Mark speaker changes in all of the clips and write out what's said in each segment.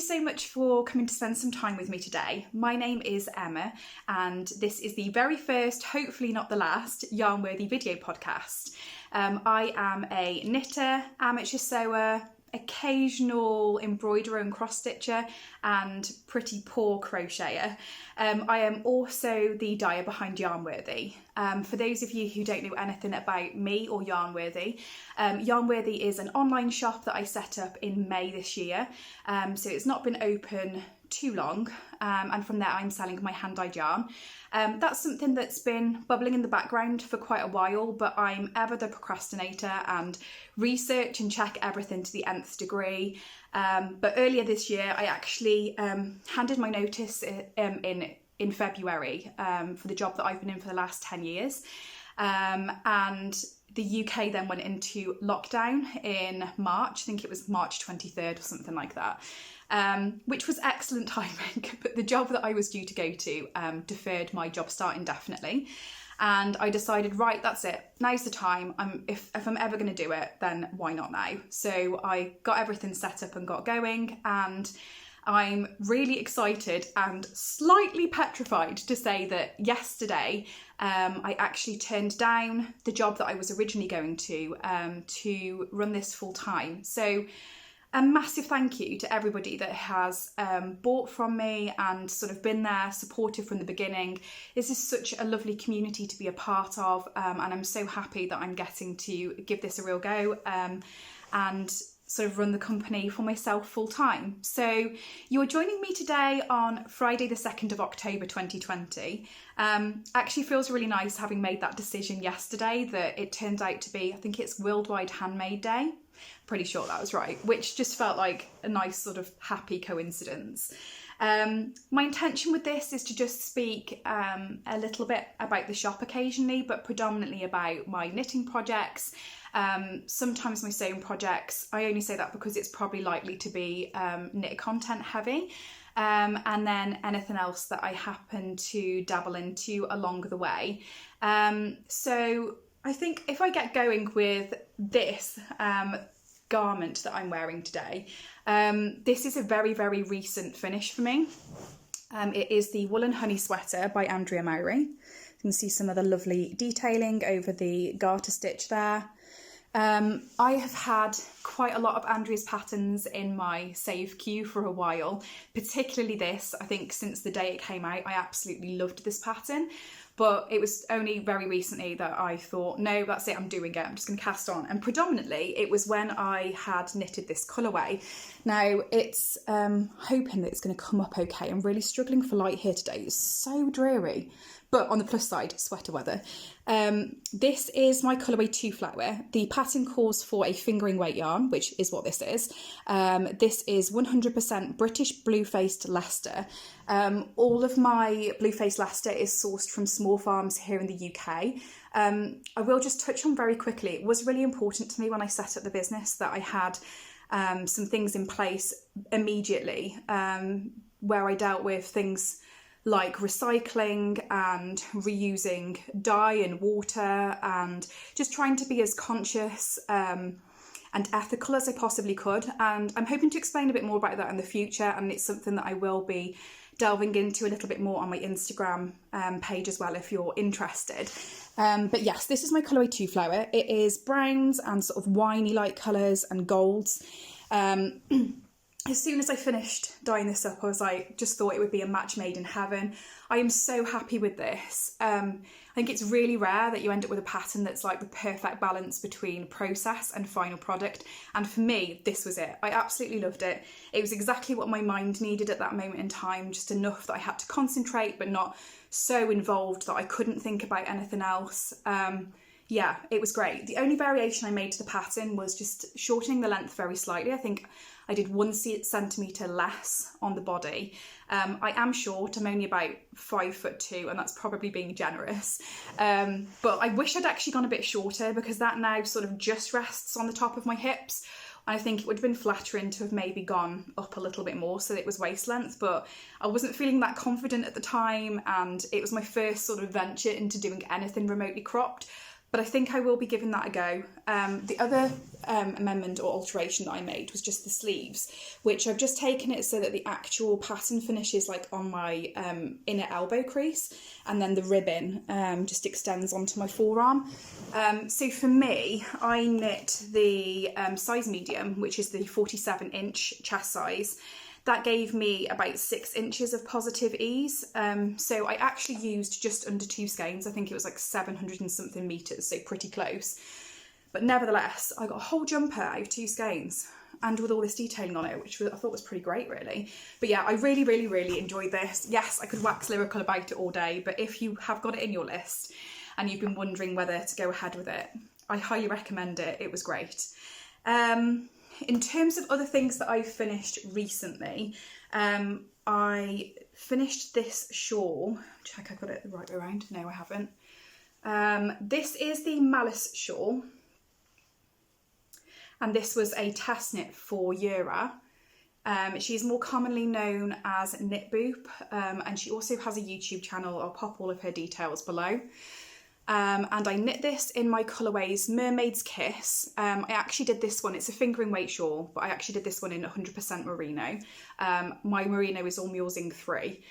Speaker 1: so much for coming to spend some time with me today. My name is Emma and this is the very first, hopefully not the last, Yarnworthy video podcast. I am a knitter, amateur sewer, occasional embroiderer and cross stitcher and pretty poor crocheter. I am also the dyer behind Yarnworthy. For those of you who don't know anything about me or Yarnworthy, Yarnworthy is an online shop that I set up in May this year. So it's not been open too long, and from there I'm selling my hand-dyed yarn. That's something that's been bubbling in the background for quite a while, but I'm ever the procrastinator and research and check everything to the nth degree. But earlier this year I actually handed my notice in February for the job that I've been in for the last 10 years. And the UK then went into lockdown in March. I think it was March 23rd or something like that. Which was excellent timing, but the job that I was due to go to deferred my job start indefinitely. And I decided, right, that's it. Now's the time. If I'm ever going to do it, then why not now? So I got everything set up and got going, and I'm really excited and slightly petrified to say that yesterday I actually turned down the job that I was originally going to run this full time. So a massive thank you to everybody that has bought from me and sort of been there, supportive from the beginning. This is such a lovely community to be a part of, and I'm so happy that I'm getting to give this a real go and sort of run the company for myself full time. So you're joining me today on Friday the 2nd of October 2020. Actually feels really nice having made that decision yesterday that it turned out to be, I think it's Worldwide Handmade Day. Pretty sure that was right, which just felt like a nice sort of happy coincidence. My intention with this is to just speak a little bit about the shop occasionally, but predominantly about my knitting projects, sometimes my sewing projects. I only say that because it's probably likely to be knit content heavy, and then anything else that I happen to dabble into along the way. So I think if I get going with this garment that I'm wearing today, this is a very, very recent finish for me. It is the Woolen Honey Sweater by Andrea Mowry. You can see some of the lovely detailing over the garter stitch there. I have had quite a lot of Andrea's patterns in my save queue for a while, particularly this. I think since the day it came out, I absolutely loved this pattern. But it was only very recently that I thought, no, that's it, I'm doing it, I'm just going to cast on. And predominantly it was when I had knitted this colourway. Now it's hoping that it's going to come up okay. I'm really struggling for light here today. It's so dreary. But on the plus side, sweater weather. This is my colourway 2 flatware. The pattern calls for a fingering weight yarn, which is what this is. This is 100% British blue-faced Leicester. All of my blue-faced Leicester is sourced from small farms here in the UK. I will just touch on very quickly, it was really important to me when I set up the business that I had some things in place immediately, where I dealt with things like recycling and reusing dye and water and just trying to be as conscious and ethical as I possibly could. And I'm hoping to explain a bit more about that in the future, and it's something that I will be delving into a little bit more on my Instagram page as well if you're interested. But yes, this is my colourway 2 flower. It is browns and sort of winey light colours and golds. As soon as I finished dyeing this up, I was like, just thought it would be a match made in heaven. I am so happy with this. I think it's really rare that you end up with a pattern that's like the perfect balance between process and final product. And for me, this was it. I absolutely loved it. It was exactly what my mind needed at that moment in time, just enough that I had to concentrate, but not so involved that I couldn't think about anything else. Yeah, it was great. The only variation I made to the pattern was just shortening the length very slightly. I think I did 1 centimetre less on the body. I am short, I'm only about 5'2", and that's probably being generous. But I wish I'd actually gone a bit shorter, because that now sort of just rests on the top of my hips. I think it would have been flattering to have maybe gone up a little bit more so that it was waist length, but I wasn't feeling that confident at the time, and it was my first sort of venture into doing anything remotely cropped. but I think I will be giving that a go. The other amendment or alteration that I made was just the sleeves, which I've just taken it so that the actual pattern finishes like on my inner elbow crease, and then the ribbon just extends onto my forearm. So for me, I knit the size medium, which is the 47-inch chest size. That gave me about 6 inches of positive ease. So I actually used just under 2 skeins. I think it was like 700 and something meters, so pretty close. But nevertheless, I got a whole jumper out of 2 skeins, and with all this detailing on it, which I thought was pretty great, really. But yeah, I really, really, really enjoyed this. Yes, I could wax lyrical about it all day, but if you have got it in your list and you've been wondering whether to go ahead with it, I highly recommend it. It was great. In terms of other things that I've finished recently, I finished this shawl. Check I've got it the right way around. No, I haven't. This is the Malicious Shawl, and this was a test knit for Yura. She's more commonly known as Knit Boop, and she also has a YouTube channel. I'll pop all of her details below. And I knit this in my colourways Mermaid's Kiss. I actually did this one, it's a fingering weight shawl, but I actually did this one in 100% merino. My merino is all Mulesing 3.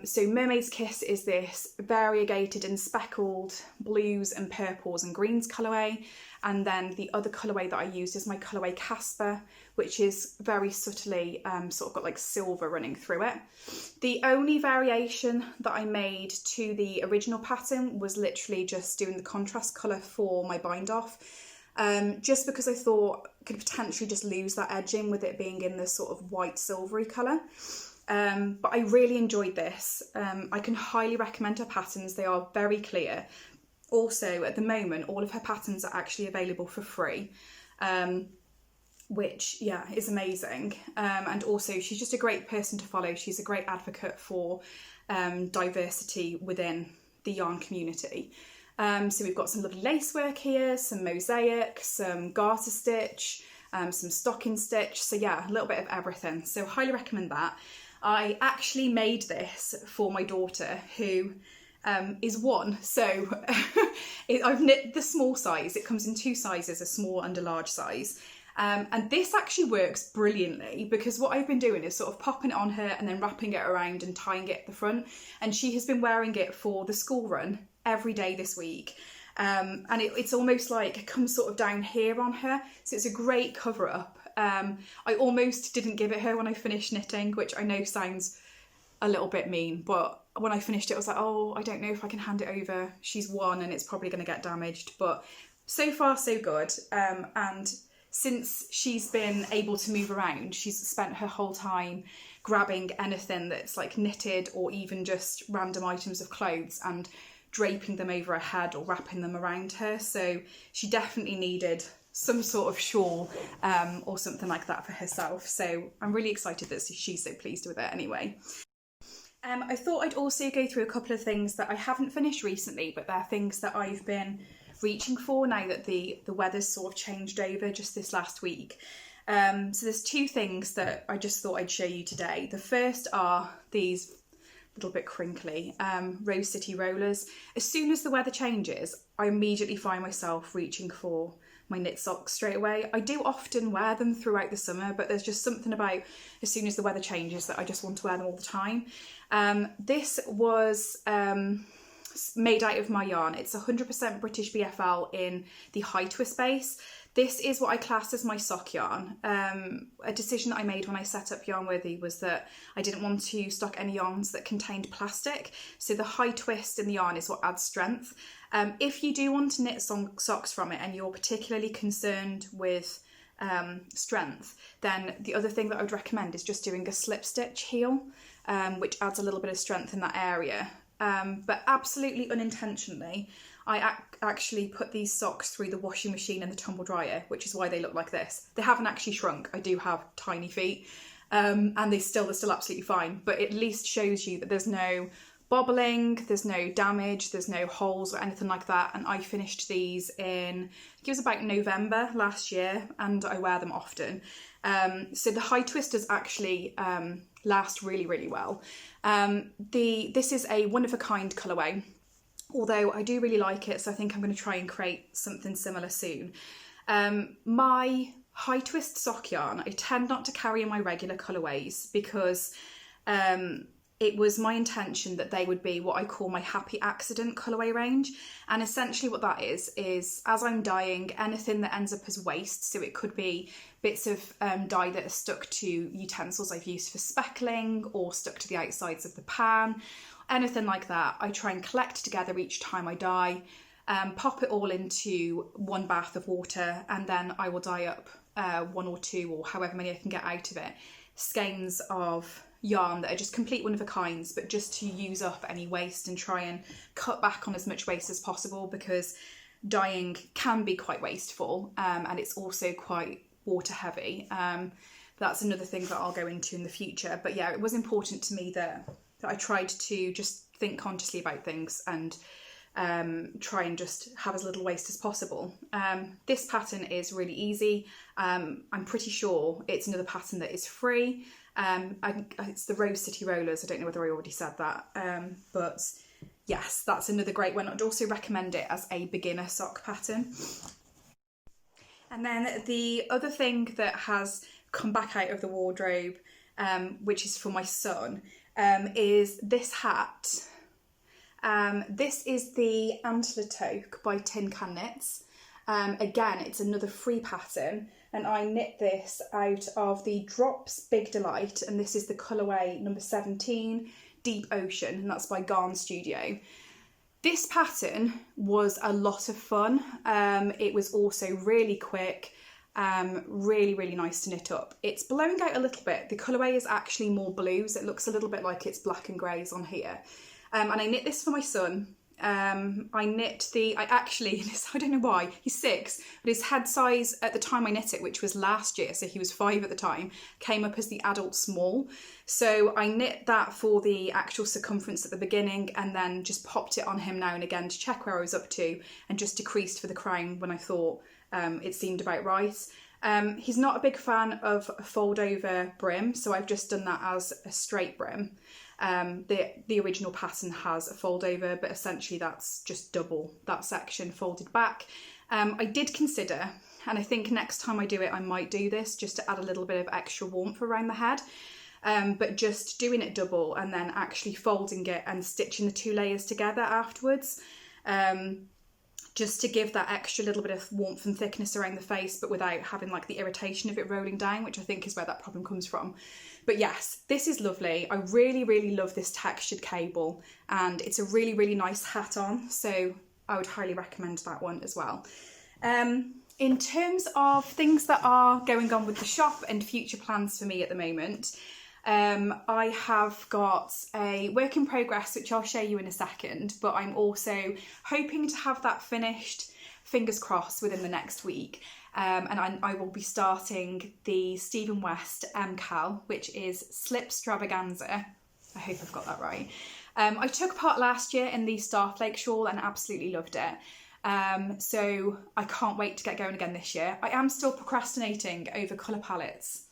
Speaker 1: So Mermaid's Kiss is this variegated and speckled blues and purples and greens colourway. And then the other colourway that I used is my colourway Casper, which is very subtly sort of got like silver running through it. The only variation that I made to the original pattern was literally just doing the contrast colour for my bind off. Just because I thought I could potentially just lose that edging with it being in this sort of white silvery colour. But I really enjoyed this. I can highly recommend her patterns. They are very clear. Also, at the moment, all of her patterns are actually available for free, which, yeah, is amazing. And also, she's just a great person to follow. She's a great advocate for diversity within the yarn community. So we've got some lovely lace work here, some mosaic, some garter stitch, some stocking stitch. So yeah, a little bit of everything. So highly recommend that. I actually made this for my daughter, who is 1. So I've knit the small size. It comes in 2 sizes, a small and a large size. And this actually works brilliantly, because what I've been doing is sort of popping it on her and then wrapping it around and tying it at the front. And she has been wearing it for the school run every day this week. And it's almost like it comes sort of down here on her. So it's a great cover up. I almost didn't give it her when I finished knitting, which I know sounds a little bit mean, but when I finished it I was like, oh, I don't know if I can hand it over. She's 1 and it's probably going to get damaged, but so far so good. And since she's been able to move around, she's spent her whole time grabbing anything that's like knitted or even just random items of clothes and draping them over her head or wrapping them around her. So she definitely needed some sort of shawl or something like that for herself. So I'm really excited that she's so pleased with it anyway. I thought I'd also go through a couple of things that I haven't finished recently, but they're things that I've been reaching for now that the weather's sort of changed over just this last week. So there's 2 things that I just thought I'd show you today. The first are these little bit crinkly Rose City rollers. As soon as the weather changes, I immediately find myself reaching for my knit socks straight away. I do often wear them throughout the summer, but there's just something about as soon as the weather changes that I just want to wear them all the time. This was made out of my yarn. It's 100% British BFL in the high twist base. This is what I class as my sock yarn. A decision that I made when I set up Yarnworthy was that I didn't want to stock any yarns that contained plastic. So the high twist in the yarn is what adds strength. If you do want to knit some socks from it and you're particularly concerned with strength, then the other thing that I would recommend is just doing a slip stitch heel, which adds a little bit of strength in that area. But absolutely unintentionally, I actually put these socks through the washing machine and the tumble dryer, which is why they look like this. They haven't actually shrunk. I do have tiny feet, and they're still absolutely fine. But it at least shows you that there's no bobbling, there's no damage, there's no holes or anything like that. And I finished these in, I think it was about November last year, and I wear them often. So the high twisters actually last really, really well. This is a one of a kind colourway. although I do really like it, so I think I'm going to try and create something similar soon. My high twist sock yarn, I tend not to carry in my regular colourways because it was my intention that they would be what I call my happy accident colourway range. And essentially what that is as I'm dyeing, anything that ends up as waste, so it could be bits of dye that are stuck to utensils I've used for speckling or stuck to the outsides of the pan, anything like that, I try and collect together each time I dye, pop it all into one bath of water, and then I will dye up 1 or 2 or however many I can get out of it, skeins of yarn that are just complete one of a kinds, but just to use up any waste and try and cut back on as much waste as possible, because dyeing can be quite wasteful, and it's also quite water heavy. That's another thing that I'll go into in the future. But yeah, it was important to me that I tried to just think consciously about things and try and just have as little waste as possible. This pattern is really easy. I'm pretty sure it's another pattern that is free. It's the Rose City Rollers. I don't know whether I already said that, but yes, that's another great one. I'd also recommend it as a beginner sock pattern. And then the other thing that has come back out of the wardrobe, which is for my son, is this hat. This is the Antler Toque by Tin Can Knits. Again, it's another free pattern, and I knit this out of the Drops Big Delight, and this is the colourway number 17, Deep Ocean, and that's by Garn Studio. This pattern was a lot of fun. It was also really quick, really, really nice to knit up. It's blowing out a little bit. The colourway is actually more blues. It looks a little bit like it's black and greys on here. And I knit this for my son. I don't know why, he's 6, but his head size at the time I knit it, which was last year, so he was 5 at the time, came up as the adult small. So I knit that for the actual circumference at the beginning, and then just popped it on him now and again to check where I was up to, and just decreased for the crown when I thought it seemed about right. He's not a big fan of a fold over brim, so I've just done that as a straight brim. The original pattern has a fold over, but essentially that's just double that section folded back. I did consider, and I think next time I do it I might do this just to add a little bit of extra warmth around the head, but just doing it double and then actually folding it and stitching the 2 layers together afterwards, just to give that extra little bit of warmth and thickness around the face, but without having like the irritation of it rolling down, which I think is where that problem comes from. But yes, this is lovely. I really, really love this textured cable, and it's a really, really nice hat on, so I would highly recommend that one as well. In terms of things that are going on with the shop and future plans for me at the moment, I have got a work in progress, which I'll show you in a second, but I'm also hoping to have that finished, fingers crossed, within the next week. And I will be starting the Stephen West MCAL, which is Slip Stravaganza. I hope I've got that right. I took part last year in the Starflake shawl and absolutely loved it. So I can't wait to get going again this year. I am still procrastinating over colour palettes.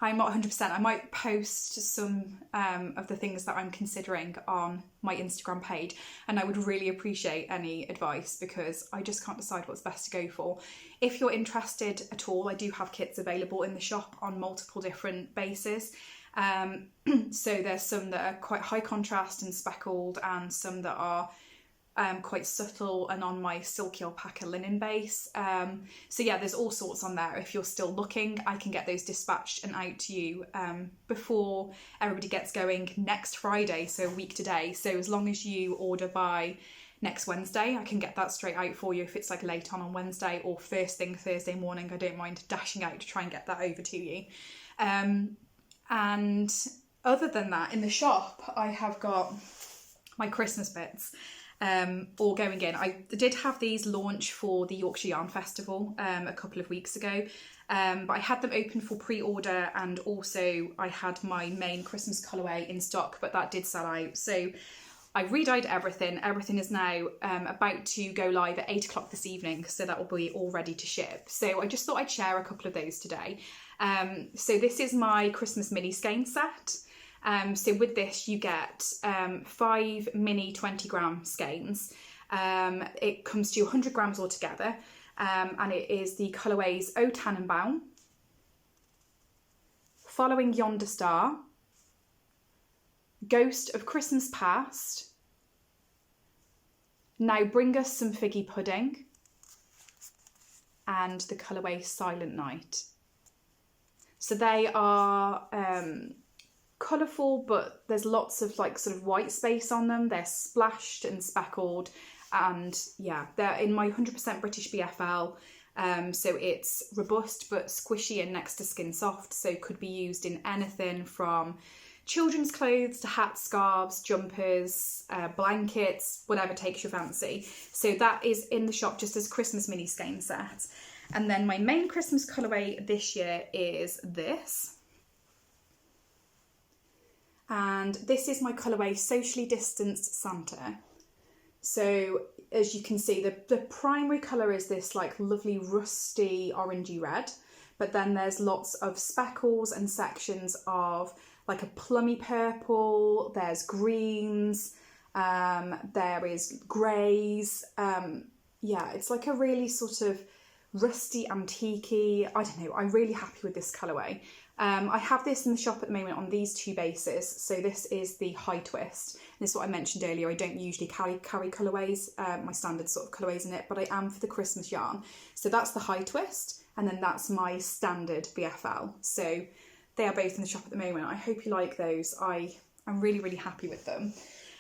Speaker 1: I'm not 100%. I might post some of the things that I'm considering on my Instagram page, and I would really appreciate any advice because I just can't decide what's best to go for. If you're interested at all, I do have kits available in the shop on multiple different bases. So there's some that are quite high contrast and speckled, and some that are quite subtle and on my silky alpaca linen base. So yeah, there's all sorts on there. If you're still looking, I can get those dispatched and out to you before everybody gets going next Friday, so a week today. So as long as you order by next Wednesday, I can get that straight out for you if it's like late on Wednesday or first thing Thursday morning. I don't mind dashing out to try and get that over to you. And other than that, in the shop, I have got my Christmas bits. All going in. I did have these launch for the Yorkshire Yarn Festival a couple of weeks ago, but I had them open for pre-order, and also I had my main Christmas colourway in stock, but that did sell out. So I re-dyed everything. Everything is now about to go live at 8 o'clock this evening, so that will be all ready to ship. So I just thought I'd share a couple of those today. So this is my Christmas mini skein set. So with this you get 5 mini 20 gram skeins, It comes to 100 grams altogether, and it is the colourways O Tannenbaum, Following Yonder Star, Ghost of Christmas Past, Now Bring Us Some Figgy Pudding, and the colourway Silent Night. So they are colourful, but there's lots of like sort of white space on them. They're splashed and speckled, and yeah, they're in my 100% British BFL. So it's robust but squishy and next to skin soft, so could be used in anything from children's clothes to hats, scarves, jumpers, blankets, whatever takes your fancy. So that is in the shop just as Christmas mini skein set. And then my main Christmas colourway this year is this. And this is my colourway Socially Distanced Santa. So as you can see, the primary colour is this like lovely rusty orangey red, but then there's lots of speckles and sections of like a plummy purple, there's greens, there is greys. Yeah, it's like a really sort of rusty, antique-y, I don't know, I'm really happy with this colourway. I have this in the shop at the moment on these two bases. So this is the high twist. This is what I mentioned earlier. I don't usually carry colourways, my standard sort of colourways in it, but I am for the Christmas yarn. So that's the high twist, and then that's my standard BFL. So they are both in the shop at the moment. I hope you like those. I'm really, really happy with them.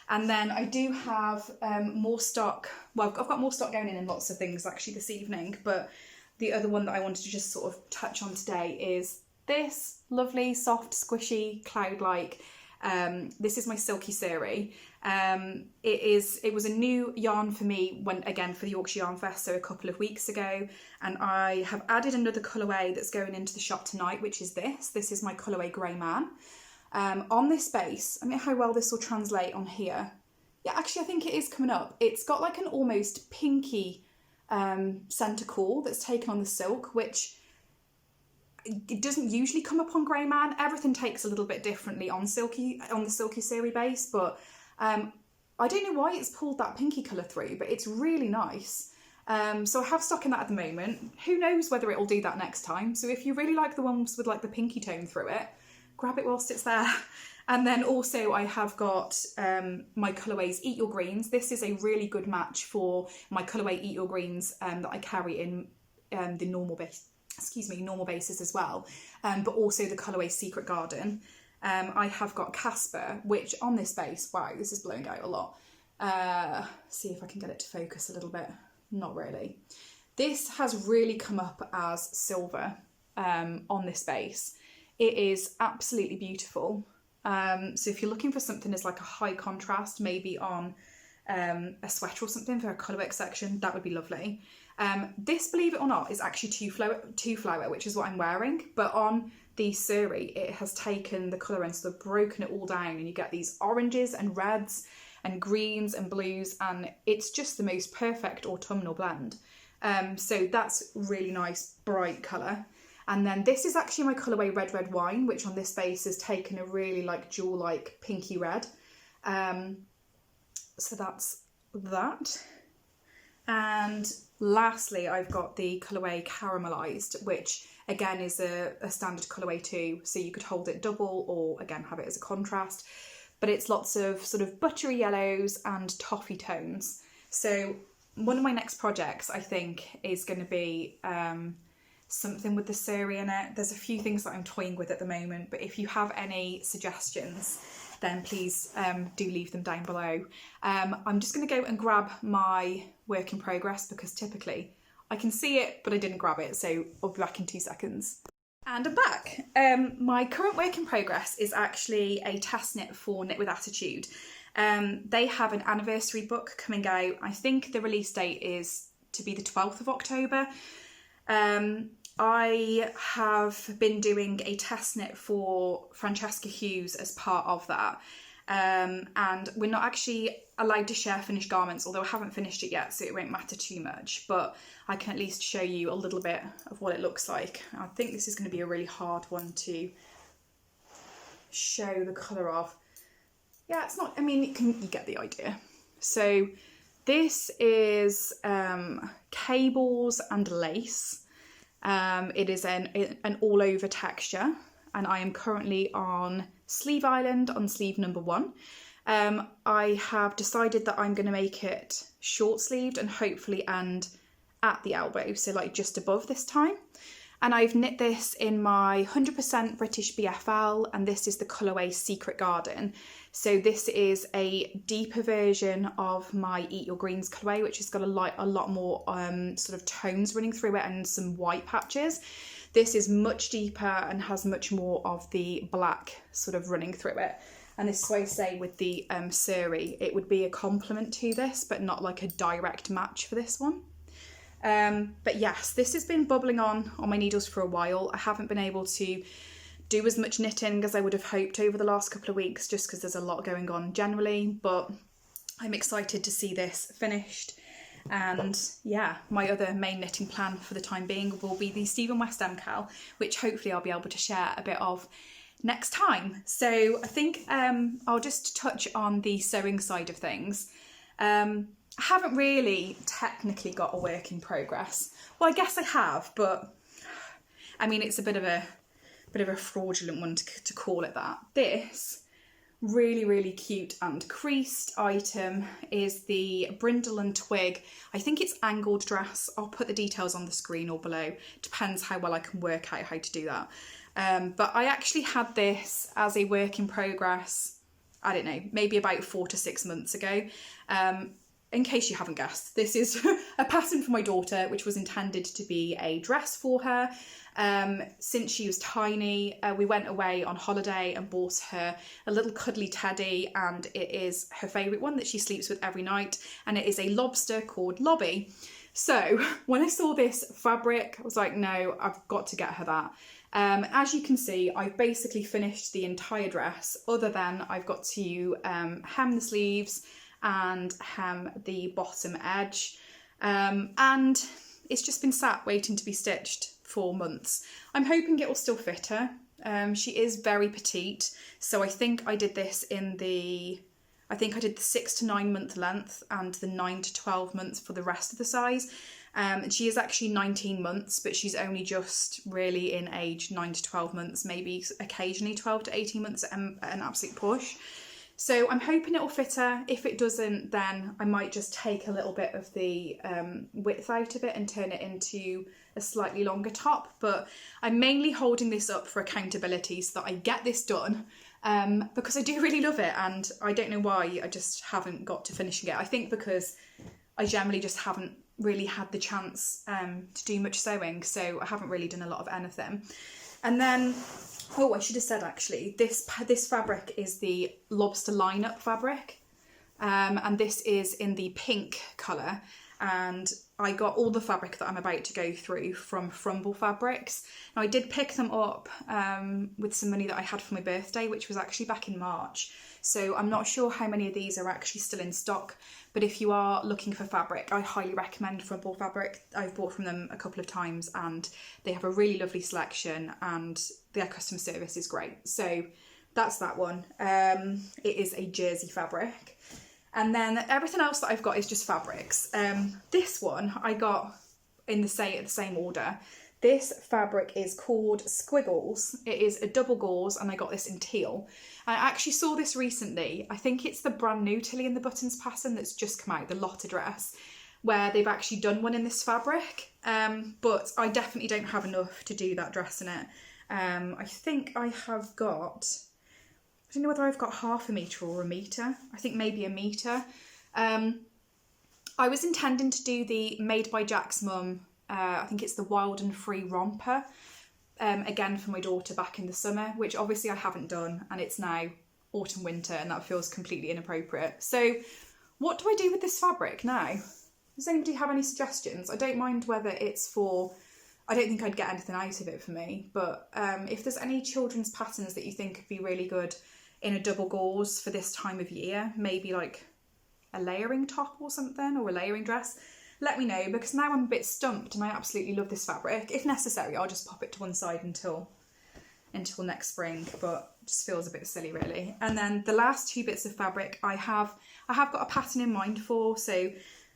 Speaker 1: And then I do have more stock. Well, I've got more stock going in lots of things actually this evening, but the other one that I wanted to just sort of touch on today is this lovely, soft, squishy, cloud-like. This is my Silky Suri. It was a new yarn for me again for the Yorkshire Yarn Fest, so a couple of weeks ago, and I have added another colourway that's going into the shop tonight, which is this. This is my colourway Grey Man. On this base, I don't know how well this will translate on here. Yeah, actually I think it is coming up. It's got like an almost pinky centre core that's taken on the silk, which it doesn't usually come up on Grey Man. Everything takes a little bit differently on the Silky Suri base, but I don't know why it's pulled that pinky colour through, but it's really nice. So I have stock in that at the moment. Who knows whether it will do that next time. So if you really like the ones with like the pinky tone through it, grab it whilst it's there. And then also I have got my colourways Eat Your Greens. This is a really good match for my colourway Eat Your Greens that I carry in the normal bases as well, but also the colourway Secret Garden. I have got Casper, which on this base, wow, this is blowing out a lot. See if I can get it to focus a little bit. Not really. This has really come up as silver on this base. It is absolutely beautiful. So if you're looking for something as like a high contrast, maybe on a sweater or something for a colourwork section, that would be lovely. This, believe it or not, is actually two flower, which is what I'm wearing, but on the Suri it has taken the colour and sort of broken it all down, and you get these oranges and reds and greens and blues, and it's just the most perfect autumnal blend. So that's really nice bright colour. And then this is actually my colourway Red Red Wine, which on this base has taken a really like jewel like pinky red. So that's that. And lastly, I've got the colourway Caramelised, which again is a standard colourway too. So you could hold it double or again have it as a contrast. But it's lots of sort of buttery yellows and toffee tones. So one of my next projects, I think, is going to be something with the Suri in it. There's a few things that I'm toying with at the moment, but if you have any suggestions, then please do leave them down below. I'm just going to go and grab my work in progress, because typically I can see it but I didn't grab it, so I'll be back in 2 seconds. And I'm back. My current work in progress is actually a test knit for Knit with Attitude. They have an anniversary book coming out. I think the release date is to be the 12th of October. I have been doing a test knit for Francesca Hughes as part of that, and we're not actually allowed to share finished garments, although I haven't finished it yet, so it won't matter too much, but I can at least show you a little bit of what it looks like. I think this is going to be a really hard one to show the colour of. Yeah, it's not, I mean, you get the idea. So This is cables and lace. It is an all over texture, and I am currently on Sleeve Island on sleeve number 1. I have decided that I'm going to make it short sleeved and hopefully end at the elbow, so like just above this time. And I've knit this in my 100% British BFL, and this is the colourway Secret Garden. So this is a deeper version of my Eat Your Greens colourway, which has got a lot more sort of tones running through it and some white patches. This is much deeper and has much more of the black sort of running through it. And this is why I say with the Surrey, it would be a complement to this, but not like a direct match for this one. But yes, this has been bubbling on my needles for a while. I haven't been able to do as much knitting as I would have hoped over the last couple of weeks, just because there's a lot going on generally, but I'm excited to see this finished. And yeah, my other main knitting plan for the time being will be the Stephen West MCAL, which hopefully I'll be able to share a bit of next time. So I think I'll just touch on the sewing side of things. I haven't really technically got a work in progress. Well, I guess I have, but I mean, it's a bit of a fraudulent one to call it that. This really cute and creased item is the Brindle and Twig. I think it's angled dress. I'll put the details on the screen or below. Depends how well I can work out how to do that. But I actually had this as a work in progress, I don't know, maybe about 4 to 6 months ago. In case you haven't guessed, this is a pattern for my daughter, which was intended to be a dress for her. Since she was tiny, we went away on holiday and bought her a little cuddly teddy, and it is her favourite one that she sleeps with every night, and it is a lobster called Lobby. So when I saw this fabric, I was like, no, I've got to get her that. As you can see, I've basically finished the entire dress, other than I've got to hem the sleeves and hem the bottom edge, and it's just been sat waiting to be stitched for months. I'm hoping it will still fit her. She is very petite, so I think I did this in the 6 to 9 month length and the 9 to 12 months for the rest of the size. And she is actually 19 months, but she's only just really in age 9 to 12 months, maybe occasionally 12 to 18 months at an absolute push. So I'm hoping it will fit her. If it doesn't, then I might just take a little bit of the width out of it and turn it into a slightly longer top. But I'm mainly holding this up for accountability so that I get this done, because I do really love it, and I don't know why I just haven't got to finishing it. I think because I generally just haven't really had the chance to do much sewing, so I haven't really done a lot of anything. And then, oh, I should have said actually, this fabric is the Lobster Lineup fabric, and this is in the pink colour, and I got all the fabric that I'm about to go through from Frumble Fabrics. Now I did pick them up with some money that I had for my birthday, which was actually back in March, so I'm not sure how many of these are actually still in stock, but if you are looking for fabric, I highly recommend Frumble Fabric. I've bought from them a couple of times and they have a really lovely selection and their customer service is great. So that's that one. It is a jersey fabric. And then everything else that I've got is just fabrics. This one I got in the same order. This fabric is called Squiggles. It is a double gauze and I got this in teal. I actually saw this recently. I think it's the brand new Tilly and the Buttons pattern that's just come out, the Lotta dress, where they've actually done one in this fabric. But I definitely don't have enough to do that dress in it. I think I have got, I don't know whether I've got 1/2 metre or 1 metre. I think maybe 1 metre. I was intending to do the Made by Jack's Mum, I think it's the Wild and Free Romper, again for my daughter back in the summer, which obviously I haven't done, and it's now autumn winter and that feels completely inappropriate. So what do I do with this fabric now? Does anybody have any suggestions? I don't mind whether it's for, I don't think I'd get anything out of it for me, but if there's any children's patterns that you think could be really good in a double gauze for this time of year, maybe like a layering top or something, or a layering dress, let me know, because now I'm a bit stumped and I absolutely love this fabric. If necessary, I'll just pop it to one side until until next spring, but just feels a bit silly really. And then the last 2 bits of fabric I have got a pattern in mind for, so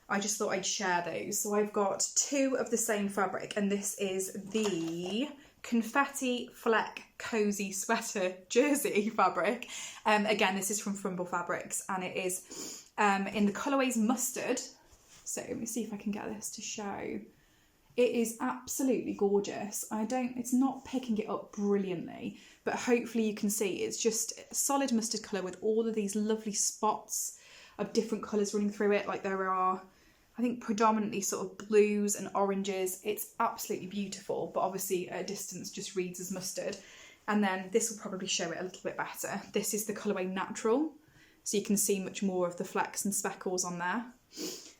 Speaker 1: I just thought I'd share those. So I've got 2 of the same fabric, and this is the Confetti Fleck Cozy Sweater Jersey fabric. Again, this is from Frumble Fabrics, and it is in the colourways Mustard. So let me see if I can get this to show. It is absolutely gorgeous. It's not picking it up brilliantly, but hopefully you can see it's just a solid mustard colour with all of these lovely spots of different colours running through it. Like there are, I think, predominantly sort of blues and oranges. It's absolutely beautiful, but obviously at a distance just reads as mustard. And then this will probably show it a little bit better. This is the colourway Natural, so you can see much more of the flecks and speckles on there.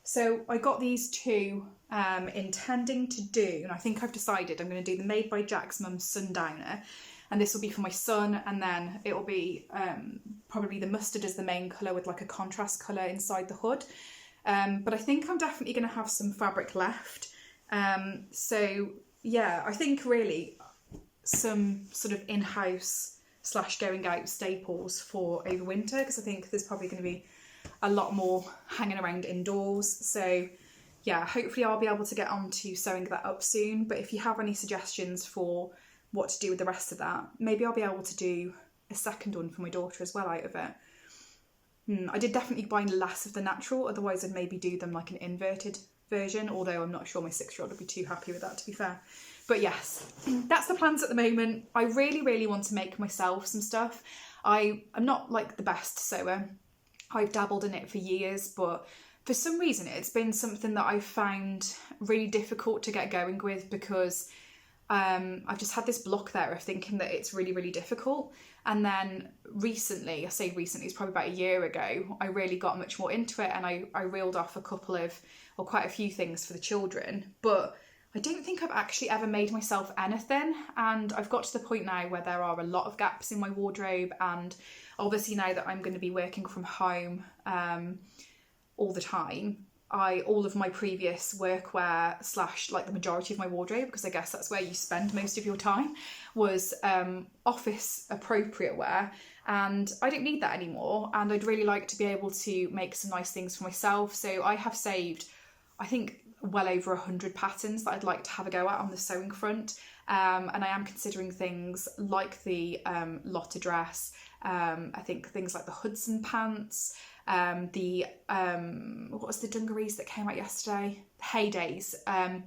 Speaker 1: So I got these 2 intending to do, and I think I've decided I'm going to do the Made by Jack's Mum Sundowner, and this will be for my son, and then it will be probably the mustard as the main colour with like a contrast colour inside the hood. But I think I'm definitely going to have some fabric left. So yeah, I think really some sort of in-house / going out staples for over winter, because I think there's probably going to be a lot more hanging around indoors. So yeah, hopefully I'll be able to get on to sewing that up soon. But if you have any suggestions for what to do with the rest of that, maybe I'll be able to do a second one for my daughter as well out of it. I did definitely buy less of the natural, otherwise I'd maybe do them like an inverted version, although I'm not sure my 6-year-old would be too happy with that, to be fair. But yes, that's the plans at the moment. I really want to make myself some stuff. I'm not like the best sewer. I've dabbled in it for years, but for some reason it's been something that I've found really difficult to get going with, because I've just had this block there of thinking that it's really difficult. And then recently, I say recently, it's probably about a year ago, I really got much more into it, and I reeled off quite a few things for the children, but I don't think I've actually ever made myself anything. And I've got to the point now where there are a lot of gaps in my wardrobe, and obviously now that I'm going to be working from home all the time, all of my previous workwear / like the majority of my wardrobe, because I guess that's where you spend most of your time, was office appropriate wear, and I don't need that anymore. And I'd really like to be able to make some nice things for myself. So I have saved, I think, well over 100 patterns that I'd like to have a go at on the sewing front, and I am considering things like the Lotta dress, I think things like the Hudson pants, what was the dungarees that came out yesterday? Heydays.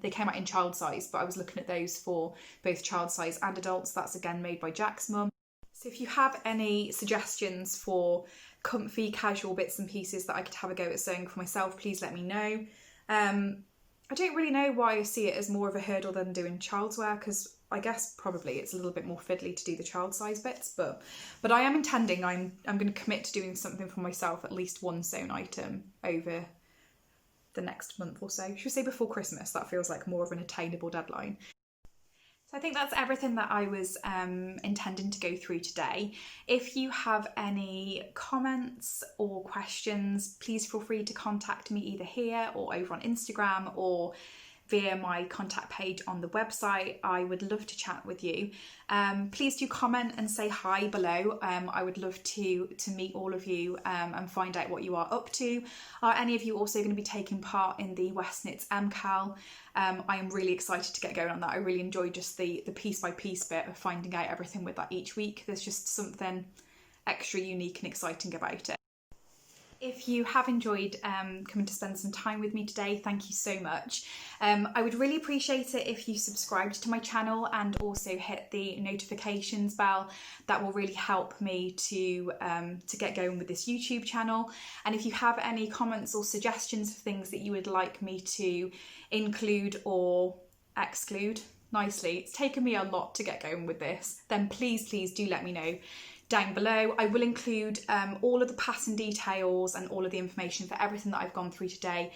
Speaker 1: They came out in child size, but I was looking at those for both child size and adults. That's again made by Jack's Mum. So if you have any suggestions for comfy casual bits and pieces that I could have a go at sewing for myself, please let me know. I don't really know why I see it as more of a hurdle than doing child's wear, because I guess probably it's a little bit more fiddly to do the child size bits, but I am intending, I'm going to commit to doing something for myself, at least one sewn item over the next month or so. Should we say before Christmas? That feels like more of an attainable deadline. So I think that's everything that I was intending to go through today. If you have any comments or questions, please feel free to contact me either here or over on Instagram or via my contact page on the website. I would love to chat with you. Please do comment and say hi below. I would love to meet all of you and find out what you are up to. Are any of you also going to be taking part in the West Knits MCAL? I am really excited to get going on that. I really enjoy just the piece by piece bit of finding out everything with that each week. There's just something extra unique and exciting about it. If you have enjoyed coming to spend some time with me today, thank you so much. I would really appreciate it if you subscribed to my channel and also hit the notifications bell. That will really help me to get going with this YouTube channel. And if you have any comments or suggestions for things that you would like me to include or exclude, nicely, it's taken me a lot to get going with this, then please do let me know down below. I will include all of the pattern details and all of the information for everything that I've gone through today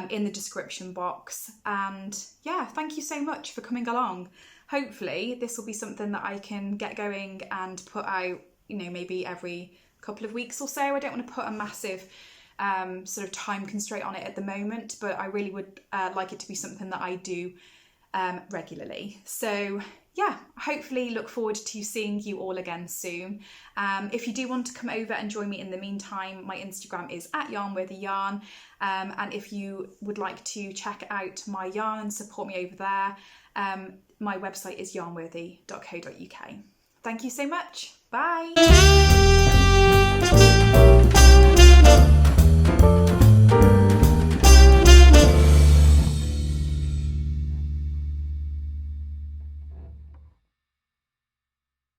Speaker 1: in the description box. And yeah, thank you so much for coming along. Hopefully this will be something that I can get going and put out, you know, maybe every couple of weeks or so. I don't want to put a massive sort of time constraint on it at the moment, but I really would like it to be something that I do regularly. So yeah, hopefully look forward to seeing you all again soon. If you do want to come over and join me in the meantime, my Instagram is @yarnworthyyarn. And if you would like to check out my yarn and support me over there, my website is yarnworthy.co.uk. Thank you so much. Bye.